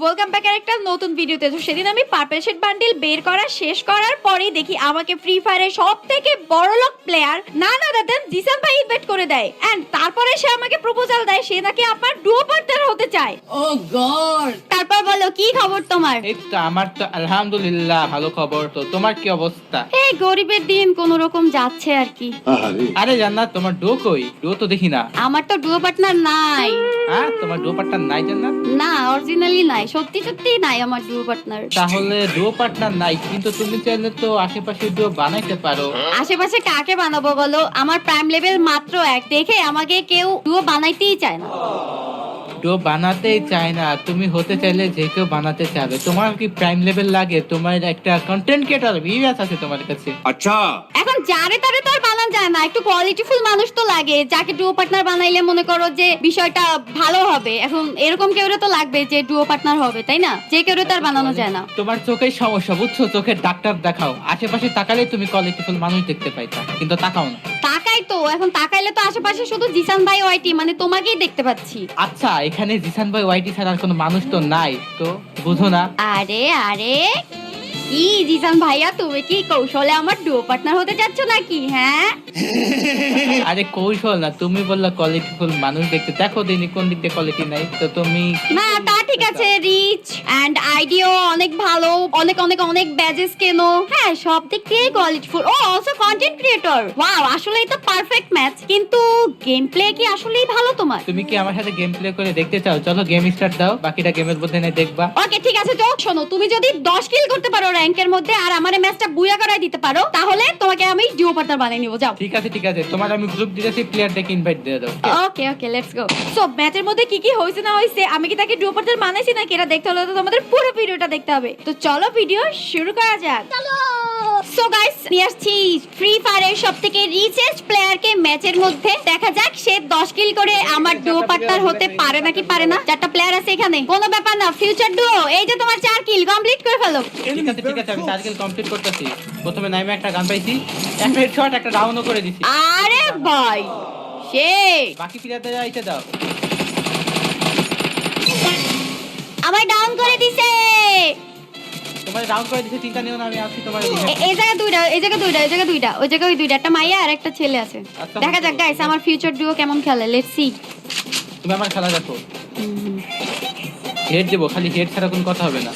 Welcome back আরেকটা নতুন ভিডিওতে। তো সেদিন আমি পার্পল শেড বান্ডিল বের করা শেষ করার পরেই দেখি আমাকে ফ্রি ফায়ারের সবথেকে বড়লোক প্লেয়ার নানা দাদান জিসান ভাই ইনভাইট করে দেয় এন্ড তারপরে সে আমাকে প্রপোজাল দেয় সে নাকি আপনার ডুও পার্টনার হতে চায়। ও গড। তারপর বলো কি খবর তোমার? এই তো আমার তো আলহামদুলিল্লাহ ভালো খবর। তো তোমার কি অবস্থা? এই গরিবের দিন কোন রকম যাচ্ছে আর কি। আরে জান্নাত তোমার ডো কই? ডো তো দেখি না। আমার তো ডুও পার্টনার নাই। হ্যাঁ তোমার ডো পার্টনার নাই জান্নাত? না অরিজিনালি নাই, সত্যি সত্যি নাই আমার ডুও পার্টনার। তাহলে ডো পার্টনার নাই, কিন্তু তুমি চাইলে তো আশেপাশে ডো বানাইতে পারো। আশেপাশে কাকে বানাবো বলো? আমার প্রাইম লেভেল মাত্র 1 দেখে আমাকে কেউ ডুও বানাইতেই চায় না। ডো বানাতেই চায় না, তুমি হতে চাইলে যে কেউ বানাতে চাবে। তোমার কি প্রাইম লেভেল লাগে? তোমার একটা কন্টেন্ট ক্রিয়েটর ভিউয়ার্স আছে তোমার কাছে। আচ্ছা এখন যারে তারে তো আর বানান যায় না, একটু কোয়ালিটিফুল মানুষ তো লাগে যাকে ডুও পার্টনার বানাইলে মনে করো যে বিষয়টা ভালো হবে। এখন এরকম কেউ তো লাগবে যে ডুও পার্টনার হবে, তাই না? যে কেউ তো আর বানানো যায় না। তোমার চোখের সমস্যা বুঝছো, চোখের ডাক্তার দেখাও। আশেপাশে তাকালে তুমি কোয়ালিটিফুল মানুষ দেখতে পাইতা, কিন্তু তাকাও না। তাকাই তো, এখন তাকাইলে তো আশেপাশে শুধু জিসান ভাই ওয়াইটি মানে তোমাকেই দেখতে পাচ্ছি। আচ্ছা এখানে জিসান ভাই ওয়াইটি ছাড়া আর কোনো মানুষ তো নাই, তো বুঝো না? আরে আরে কি জিসান ভাইয়া, তুমি কি কৌশলে আমার ডুও পার্টনার হতে যাচ্ছ নাকি? হ্যাঁ আরে কৌশল না, তুমি বললা কোয়ালিটিফুল মানুষ দেখতে। দেখো দিনই কোন দিক দিয়ে কোয়ালিটি নাই, তো তুমি না তা ঠিক আছে, রিচ এন্ড আইডিয়া অনেক ভালো, অনেক অনেক অনেক ব্যাজেস কেনো, হ্যাঁ সব দিক দিয়ে কোয়ালিটিফুল। ও অলসো কন্টেন্ট ক্রিয়েটর। ওয়াও, আসলেই তো পারফেক্ট ম্যাচ। কিন্তু গেম প্লে কি আসলেই ভালো তোমার? তুমি কি আমার সাথে গেম প্লে করে দেখতে চাও? চলো গেম স্টার্ট দাও, বাকিটা গেমের মধ্যে নাই দেখবা। ওকে ঠিক আছে, তো শোনো, তুমি যদি 10 কিল করতে পারো র‍্যাঙ্কের মধ্যে আর আমার ম্যাচটা বুয়া করাই দিতে পারো, তাহলে তোমাকে আমি ডুও পার্টনার বানিয়ে নিব। যাও। ঠিক আছে ঠিক আছে, তোমার আমি গ্রুপ দিতেছি, প্লেয়ার দেখে ইনভাইট দিয়ে দাও। ওকে ওকে লেটস গো। সো ম্যাচের মধ্যে কি কি হইছে না হইছে, আমি কি তাকে ডুও পার্টনার বানাইছি নাকি এটা দেখতে হলে তো তোমাদের পুরো ভিডিওটা দেখতে হবে। তো চলো ভিডিও শুরু করা যাক। চলো। সো গাইস, নিয়ে আসছি ফ্রি ফায়ারের সবথেকে রিচেস্ট প্লেয়ারকে ম্যাচের মধ্যে। দেখা যাক সে 10 কিল করে আমার ডুও পার্টনার হতে পারে নাকি পারে না। 4টা প্লেয়ার আছে এখানে, কোনো ব্যাপার না। ফিউচার ডুও, এই যে তোমার 4 কিল কমপ্লিট করে ফেলো। ঠিক আছে ঠিক আছে, আমি সার্কেল কমপ্লিট করতেছি। প্রথমে নাইমে একটা গান পাইছি, একটা হেডশট একটা ডাউনও করে দিছি। আরে ভাই সে বাকি প্লেয়ারদের আইতে দাও। আমায় ডাউন করে দিছে। তোমার ডাউন করে দিছি, চিন্তা নিও না, আমি আছি তোমার দিকে। এই জায়গা দুইটা, এই জায়গা দুইটা, এই জায়গা দুইটা, ওই জায়গা ওই দুইটা, একটা মাইয়া আর একটা ছেলে আছে। আচ্ছা, দেখা যাক গাইস আমার ফিউচার ডুও কেমন খেলে। Let's see. তুমি আমার খেলা দেখো। হেড দেবো, খালি হেড ছাড়া কোনো কথা হবে না।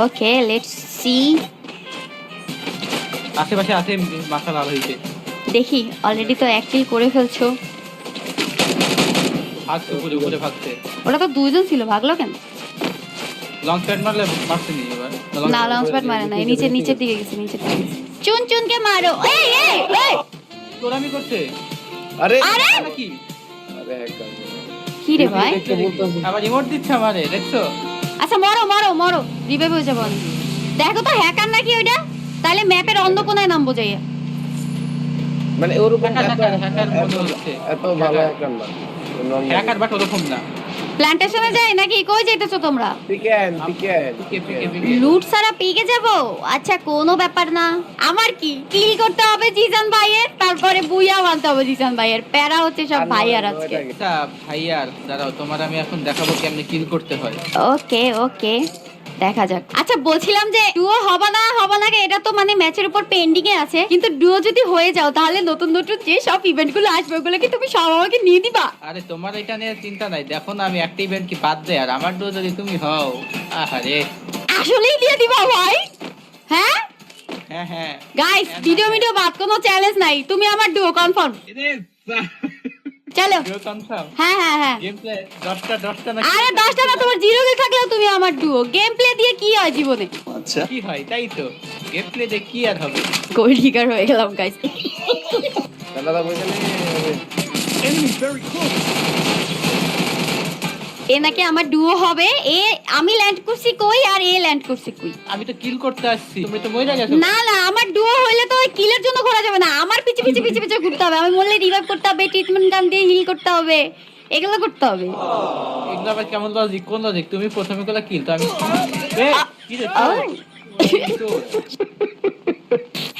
Okay let's see. আশেপাশে আছে, মাথা লাল হয়েছে। দেখি অলরেডি তো এক কিল করে ফেলছো। ভাগছে, উপরে উপরে ভাগছে। ওরা তো দুইজন ছিল, ভাগলো কেন? লং প্যাড মারলে মারছে নি এবার। না লঞ্চ প্যাড মারে না, নিচে নিচের দিকে গেছে, নিচের দিকে গেছে। চুন চুনকে মারো। এই এই এই তোরামি করছে। আরে আরে নাকি আরে একদম কি রে ভাই? আবার রিমোট দিচ্ছে আমারে, দেখছো? আচ্ছা মরো মরো মরো, রিভাইভ হয়ে যাবো আমি। দেখো তো হ্যাকার নাকি ওইটা? তাহলে ম্যাপের অন্য কোনায় নামবো যাইয়া। মানে ওরকম হ্যাকার মনে হচ্ছে। এত ভালো একটা না হ্যাকার বাট ওরকম না। প্ল্যান্টেশনে যাই নাকি? কই যাইতেছো তোমরা? পিকেন পিকে পিকে পিকে। লুট সারা পিকে যাব? আচ্ছা কোনো ব্যাপার না। আমার কি কিল করতে হবে জিসান ভাইয়ের, তারপরে বুইয়া মানতে হবে জিসান ভাইয়ের। প্যারা হচ্ছে সব ভাইয়ার আজকে। আচ্ছা ভাইয়ার দাঁড়াও, তোমার আমি এখন দেখাবো কেমনে কিল করতে হয়। ওকে ওকে দেখা যাক। আচ্ছা বলছিলাম যে ডুও হবে না হবে না এটা তো মানে ম্যাচের উপর পেন্ডিং এ আছে, কিন্তু ডুও যদি হয়ে যাও তাহলে নতুন নতুন যে সব ইভেন্ট গুলো আসবে ওগুলো কি তুমি সব আমাকে নিয়ে দিবা? আরে তোমার এটা নিয়ে চিন্তা নাই, দেখো না আমি একটা ইভেন্ট কি বাদ দেয়, আর আমার ডো যদি তুমি হও। আহারে আসলেই দিয়ে দিবা ভাই? হ্যাঁ হ্যাঁ হ্যাঁ গাইস, ভিডিও বাদ, কোনো চ্যালেঞ্জ নাই, তুমি আমার ডুও কনফার্ম। চলো। ডো কনফার্ম। হ্যাঁ হ্যাঁ হ্যাঁ। গেম প্লে 10টা না? আরে 10টা না, তোমার 0 কিল থাকলেও তুমি আমার ডুও। গেম প্লে দিয়ে কি হয় জীবনে? আচ্ছা কি হয় তাই তো, গেম প্লে দিয়ে কি আর হবে। গোল্ড ডিগার হয়ে গেলাম গাইস। দাদা বলছেন এ নাকি আমার ডুও হবে। এ আমি ল্যান্ড করছি কই আর এ ল্যান্ড করছে কই? আমি তো কিল করতে আসছি, তুমি তো মরে গেছো। না না, আমার ডুও হইলে তো ওই কিলের জন্য ঘোরা যাবে না, আমার পিছে পিছে পিছে পিছে ঘুরতে হবে। আমি মরলে রিভাইভ করতে হবে, ট্রিটমেন্ট গান দিয়ে হিল করতে হবে, এগুলো করতে হবে। এগুলো আবার কেমন লজিক? কোন লজিক? তুমি প্রথমে কলা কিল, তো আমি এ, কি রে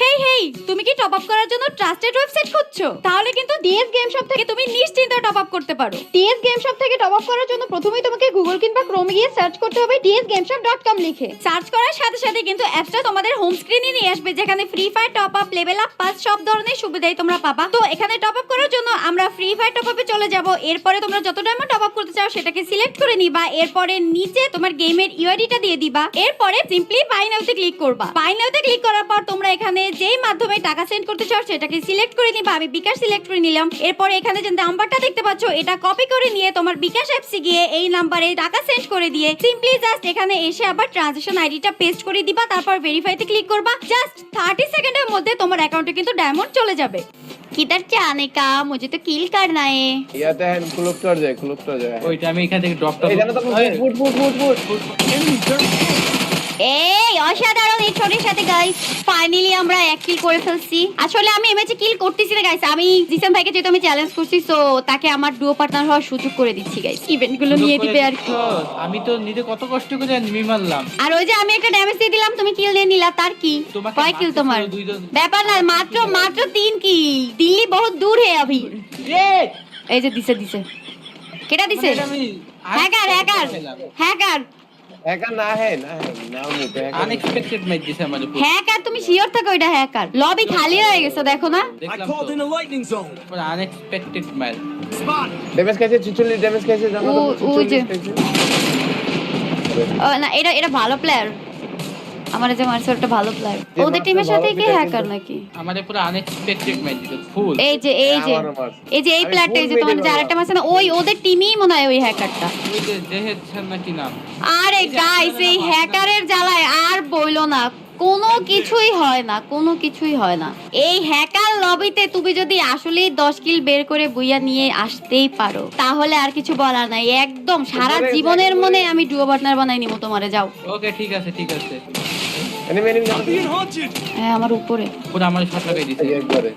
হেই হেই এই তুমি কি টপ আপ করার জন্য ট্রাস্টেড ওয়েবসাইট খুঁজছো? তাহলে কিন্তু ডিএস গেম শপ থেকে তুমি নিশ্চিন্তে টপ আপ করতে পারো। ডিএস গেম শপ থেকে টপ আপ করার জন্য প্রথমেই তোমাকে গুগল কিংবা ক্রোমে গিয়ে সার্চ করতে হবে dsgameshop.com লিখে। সার্চ করার সাথে সাথে কিন্তু অ্যাপসটা তোমাদের হোম স্ক্রিনে নিয়ে আসবে, যেখানে free fire top up, level up, pass সব ধরনের সুবিধাই তোমরা পাবা। তো এখানে টপ আপ করার জন্য আমরা ফ্রি ফায়ার টপ আপে চলে যাব। এরপরে তোমরা যত ডায়মন্ড টপ আপ করতে চাও সেটাকে সিলেক্ট করে নিবা। এরপরে নিচে তোমার গেমের ইউআইডিটা দিয়ে দিবা। এরপরে সিম্পলি বাই নাওতে ক্লিক করবা। বাই নাওতে ক্লিক করার পর তোমরা এখানে যেই মাধ্যমে টাকা সেন্ড করতে চাও সেটাকে সিলেক্ট করে নিবা। আমি বিকাশ সিলেক্ট করে নিলাম। এরপরে এখানে যে নাম্বারটা দেখতে পাচ্ছ এটা কপি করে নিয়ে তোমার বিকাশ অ্যাপসে গিয়ে এই নাম্বারে টাকা সেন্ড করে দিয়ে সিম্পলি জাস্ট এখানে এসে আবার ট্রানজাকশন আইডিটা পেস্ট করে দিবা। তারপর ভেরিফাইতে ক্লিক করবা। জাস্ট 30 সেকেন্ডের মধ্যে তোমার অ্যাকাউন্টে কিন্তু ডায়মন্ড চলে যাবে। किधर जाने का, मुझे तो किल करना है। ইয়াতে হ্যান্ড ক্লোক কর যায় ওইটা আমি এখান থেকে ড্রপ এখানে তো ফুট এই অসাধারণ এই ছোটের সাথে গাইস ফাইনালি আমরা এক কিল করে ফেলছি। আসলে আমি এই ম্যাচে কিল করতেছি না গাইস, আমি জিসান ভাইকে যেহেতু আমি চ্যালেঞ্জ করছি সো তাকে আমার ডুও পার্টনার হওয়ার সুযোগ করে দিচ্ছি গাইস। ইভেন্ট গুলো নিয়ে দিবে আর কি। আমি তো নিজে কত কষ্ট করে নিমি মারলাম। আর ওই যে আমি একটা ড্যামেজ দিয়ে দিলাম, তুমি কিল দিয়ে নিলা, তার কি? তোমাকে কয় কিল তোমার? মারতে ছিল দুইজন। ব্যাপার না, মাত্র 3 কিল। দিল্লি বহুত দূর है अभी। এই যে দিছে কেটা দিছে? হ্যাকার নাও নিতে আনএক্সপেক্টেড ম্যাচ দিছে আমাদের পুরো। হ্যাকার, তুমি শিওর থাকো এটা হ্যাকার। লবি খালি হয়ে গেছে দেখো না। দেখলাম তো পুরো আনএক্সপেক্টেড ম্যাচ। ড্যামেজ খাইছে 46 ড্যামেজ খাইছে জানো তো ওই যে। 46 না এটা ভালো প্লেয়ার। আমার যে মারছে ওটা ভালো প্লেয়ার। ওদের টিমের সাথে কি হ্যাকার নাকি? আমাদের পুরো আনএক্সপেক্টেড ম্যাচ দিছে ফুল। এই যে এই প্লেয়ারটা, এই যে তোমার যে আরেকটা মারছে না, ওদের টিমই মনে হয় ওই হ্যাকারটা। ওই যে জেহেদ খান নাকি নাম। আরে গাইস এই হ্যাকারের জ্বালায় আর বইলো না, কোনো কিছুই হয় না। এই হ্যাকার লবিতে তুমি যদি আসলেই 10 কিল বের করে বুইয়া নিয়ে আসতেই পারো তাহলে আর কিছু বলার নাই। একদম সারা জীবনের মনে আমি ডুও পার্টনার বানাই নিব তোমারে। যাও ওকে ঠিক আছে এনিমি হ্যাঁ আমার উপরে পুরো আমার শট লাগাই দিছে। একবারে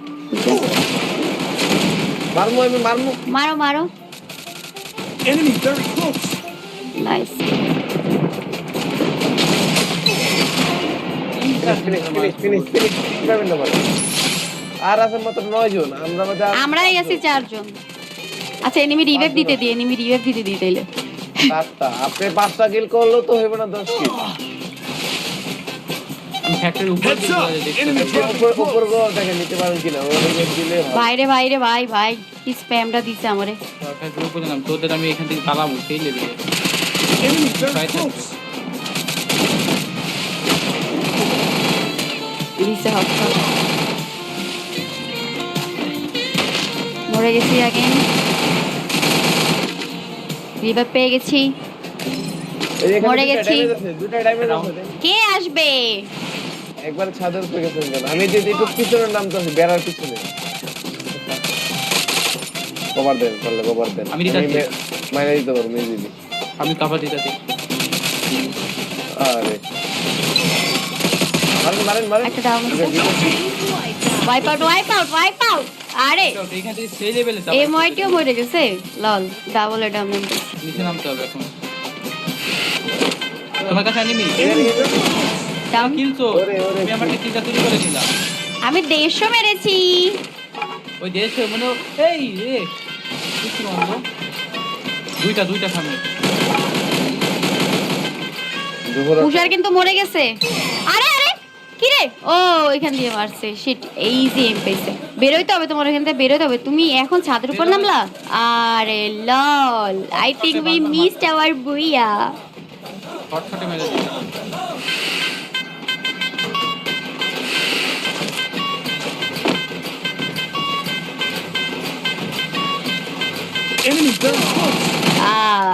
মারমু মারো নাইস। ফিনিশ পাবেন না আর আছে মাত্র 9 জন আমরাই আছি 4 জন। আচ্ছা এনিমি রিভাইভ দিতে দিলে 7টা আপনি 5টা কিল করলো তো হবে না 10 কিল। আমি ফ্যাক্টরির উপর দেখতে উপর গো দেখে নিতে পারেন কিনা ওরে দিলে বাইরে ভাই কি স্প্যামটা দিছে আমারে। ফ্যাক্টরির উপরে নাম তোদের আমি এখান থেকে পালাবো সেই লেভেলে। দিছে হচ্ছে মরে গেছি আগে, রিভাইভ পেয়ে গেছি, মরে গেছি। দুটো ড্যামেজ আছে কে আসবে? একবার ছাদের উপরে গেছেন কেন? আমি যে একটু পিছনের নাম তো বেড়ার পিছনে কভার দেন আমি দিতাছি। মাইনে দিতে পারবো মেজি আমি কভার দিতেছি। আরে মারেন একটা ডাউন ওয়াইপ আউট। আরে এখান থেকে সেই লেভেলে যাবো। এই মইটিও মরে গেছে লল। ডাবল ডাউন নিচে নামতে হবে এখন। তোমার কাছে এনিমি ডাউন কিলছো। তুমি আমাকে কিলটা চুরি করে দিলা। আমি 150 মেরেছি। ওই দেশে মানে এই রে কিছু বন্ধ। দুইটা সামনে। উষার কিন্তু মরে গেছে। আরে কি রে? ও এখান দিয়ে মারছে। শিট, ইজি এম পেছে। বেরোইতে হবে তোমার এখান থেকে, বেরোইতে হবে। তুমি এখন ছাদের উপর নামলা? আরে lol, I think we missed our booyah. শর্টকাটে মেরে দিলাম।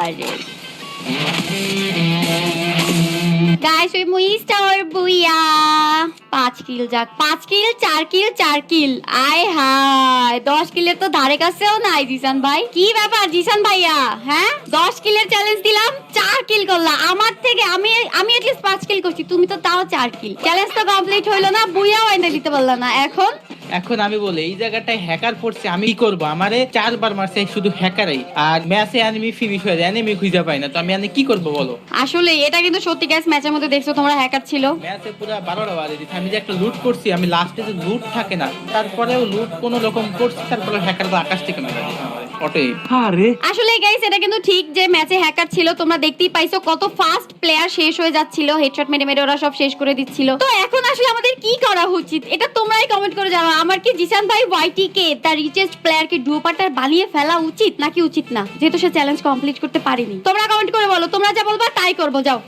আরে guys we missed our booyah. 5 kill যাক, 5 কিল 4 কিল। আয় হায় 10 কিলের তো ধারে কাছেও নাই জিসান ভাই। কি ব্যাপার জিসান ভাইয়া? হ্যাঁ 10 কিলের চ্যালেঞ্জ দিলাম, 4 কিল করলা আমার থেকে। আমি এটলিস্ট 5 কিল করছি, তুমি তো তাও 4 কিল। চ্যালেঞ্জ তো কমপ্লিট হইলো না, বুইয়াও এনে দিতে পারলা না। এখন এখন আমি বলি এই জায়গাটায় হ্যাকার পড়ছে, আমি কি করবো? আমারে 4 বার মারছে শুধু হ্যাকারই, আর ম্যাচে এনিমি ফিনিশ হয়ে যায়, এনিমি খুঁজে পাই না, তো আমি কি করবো বলো? আসলে এটা কিন্তু সত্যি গাইস, ম্যাচের মধ্যে দেখছো তোমরা হ্যাকার ছিল। ম্যাচে পুরো 12টা বাজে দিচ্ছে। আমি যে একটা লুট করছি, আমি লাস্টে যে লুট থাকে না, তারপরেও লুট কোনো রকম করছি, তারপরে হ্যাকার তো আকাশ থেকে মেরে দিচ্ছে আমার অটোই। আসলে গাইস এটা কিন্তু ঠিক যে ম্যাচে হ্যাকার ছিল, তোমরা দেখতেই পাইছো কত ফাস্ট প্লেয়ার শেষ হয়ে যাচ্ছিল, হেডশট মেরে মেরে ওরা সব শেষ করে দিচ্ছিল। তো এখন আসলে আমাদের কি করা উচিত এটা তোমরাই কমেন্ট করে জানাও। আমার কি জিসান ভাই ওয়াইটিকে তার রিচেস্ট প্লেয়ারকে ডুও পার্টনার বানিয়ে ফেলা উচিত নাকি উচিত না, যেহেতু সে চ্যালেঞ্জ কমপ্লিট করতে পারেনি? তোমরা কমেন্ট করে বলো, তোমরা যা বলবা তাই করবো, যাও।